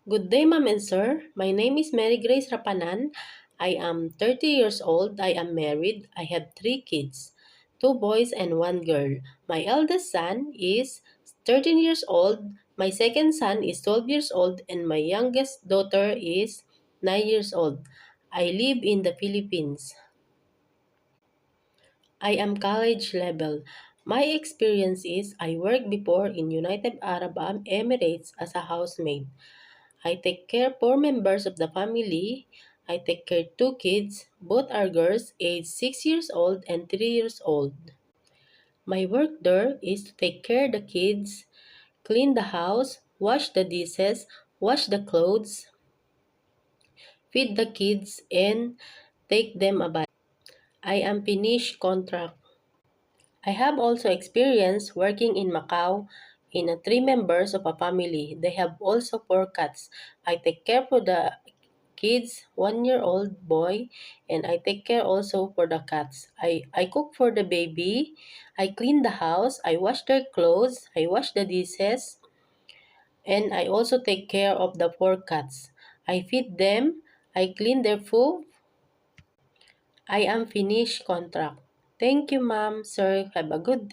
Good day, ma'am and sir. My name is Mary Grace Rapanan. I am 30 years old. I am married. I have 3 kids, 2 boys and 1 girl. My eldest son is 13 years old. My second son is 12 years old and my youngest daughter is 9 years old. I live in the Philippines. I am college level. My experience is I worked before in United Arab Emirates as a housemaid. I take care 4 members of the family. I take care 2 kids. Both are girls, aged 6 years old and 3 years old. My work there is to take care the kids, clean the house, wash the dishes, wash the clothes, feed the kids, and take them a bath. I am finished contract. I have also experience working in Macau in 3 members of a family. They have also 4 cats. I take care for the kids, 1-year-old boy, and I take care also for the cats. I cook for the baby, I clean the house, I wash their clothes, I wash the dishes, and I also take care of the 4 cats. I feed them, I clean their food. I am finished contract. Thank you, ma'am, sir. Have a good day.